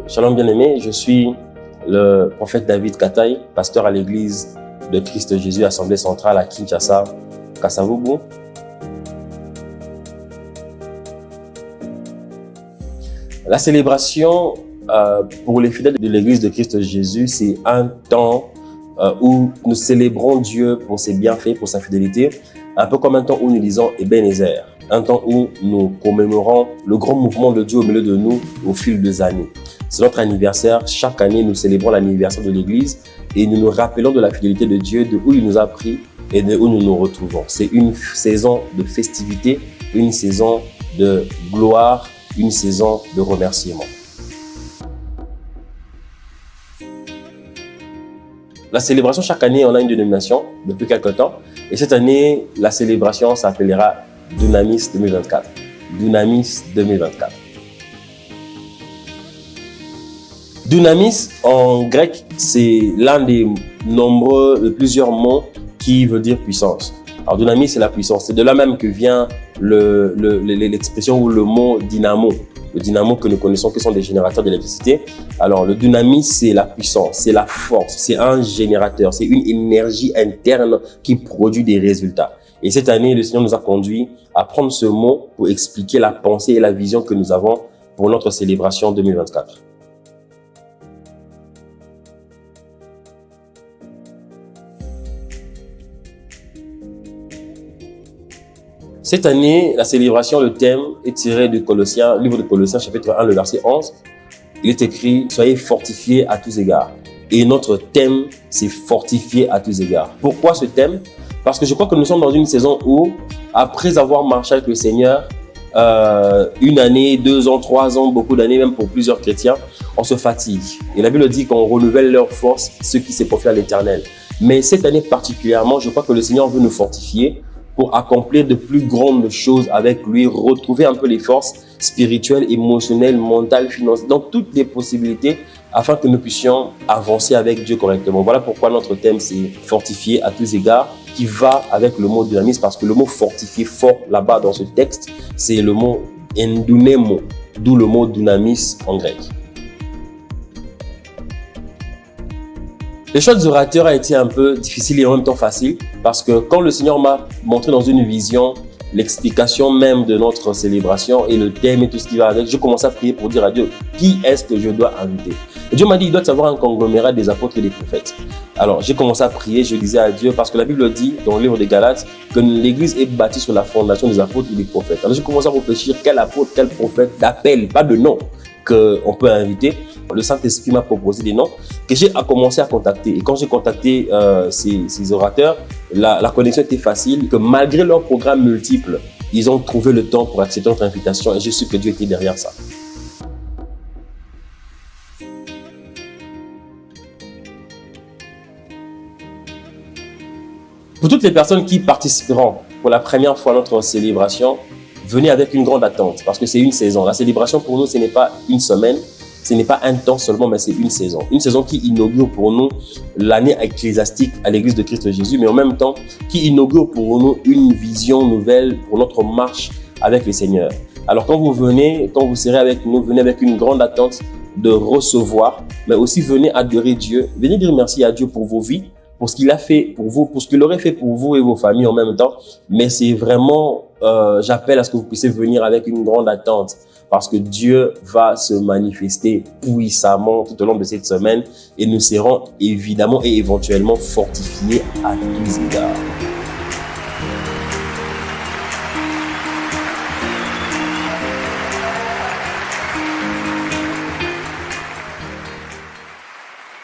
Shalom bien-aimé, je suis le prophète David Kataï, pasteur à l'église de Christ Jésus, Assemblée centrale à Kinshasa, Kasavubu. La célébration pour les fidèles de l'église de Christ Jésus, c'est un temps où nous célébrons Dieu pour ses bienfaits, pour sa fidélité, un peu comme un temps où nous lisons Ebenezer, un temps où nous commémorons le grand mouvement de Dieu au milieu de nous au fil des années. C'est notre anniversaire. Chaque année, nous célébrons l'anniversaire de l'Église et nous nous rappelons de la fidélité de Dieu, de où il nous a pris et de où nous nous retrouvons. C'est une saison de festivité, une saison de gloire, une saison de remerciement. La célébration, chaque année, on a une dénomination depuis quelque temps. Et cette année, la célébration s'appellera Dunamis 2024. Dunamis 2024. Dunamis, en grec, c'est l'un des plusieurs mots qui veut dire puissance. Alors, dunamis, c'est la puissance. C'est de là même que vient l'expression ou le mot dynamo. Le dynamo que nous connaissons, qui sont des générateurs d'électricité. Alors, le dunamis, c'est la puissance, c'est la force, c'est un générateur, c'est une énergie interne qui produit des résultats. Et cette année, le Seigneur nous a conduits à prendre ce mot pour expliquer la pensée et la vision que nous avons pour notre célébration 2024. Cette année, la célébration, le thème est tiré du Colossiens, livre de Colossiens, chapitre 1, le verset 11. Il est écrit « Soyez fortifiés à tous égards ». Et notre thème, c'est « Fortifiés à tous égards ». Pourquoi ce thème? Parce que je crois que nous sommes dans une saison où, après avoir marché avec le Seigneur, une année, 2 ans, 3 ans, beaucoup d'années, même pour plusieurs chrétiens, on se fatigue. Et la Bible dit qu'on renouvelle leur force, ceux qui se confient à l'Éternel. Mais cette année particulièrement, je crois que le Seigneur veut nous fortifier pour accomplir de plus grandes choses avec lui, retrouver un peu les forces spirituelles, émotionnelles, mentales, financières, dans toutes les possibilités, afin que nous puissions avancer avec Dieu correctement. Voilà pourquoi notre thème, c'est fortifier à tous égards, qui va avec le mot dynamis, parce que le mot fortifier, fort, là-bas dans ce texte, c'est le mot endunemo, d'où le mot dynamis en grec. Le choix des orateurs a été un peu difficile et en même temps facile, parce que quand le Seigneur m'a montré dans une vision l'explication même de notre célébration et le thème et tout ce qui va avec, je commençais à prier pour dire à Dieu, qui est-ce que je dois inviter? Et Dieu m'a dit, il doit y avoir un conglomérat des apôtres et des prophètes. Alors, j'ai commencé à prier, je disais à Dieu, parce que la Bible dit, dans le livre des Galates, que l'Église est bâtie sur la fondation des apôtres et des prophètes. Alors, j'ai commencé à réfléchir, quel apôtre, quel prophète d'appel, pas de nom, qu'on peut inviter. Le Saint-Esprit m'a proposé des noms que j'ai commencé à contacter. Et quand j'ai contacté ces orateurs, la connexion était facile, que malgré leurs programmes multiples, ils ont trouvé le temps pour accepter notre invitation et je sais que Dieu était derrière ça. Pour toutes les personnes qui participeront pour la première fois à notre célébration, venez avec une grande attente parce que c'est une saison. La célébration pour nous, ce n'est pas une semaine, ce n'est pas un temps seulement, mais c'est une saison. Une saison qui inaugure pour nous l'année ecclésiastique à l'église de Christ Jésus, mais en même temps qui inaugure pour nous une vision nouvelle pour notre marche avec le Seigneur. Alors quand vous venez, quand vous serez avec nous, venez avec une grande attente de recevoir, mais aussi venez adorer Dieu. Venez dire merci à Dieu pour vos vies, pour ce qu'il a fait pour vous, pour ce qu'il aurait fait pour vous et vos familles en même temps. Mais c'est vraiment, j'appelle à ce que vous puissiez venir avec une grande attente parce que Dieu va se manifester puissamment tout au long de cette semaine et nous serons évidemment et éventuellement fortifiés à tous égards.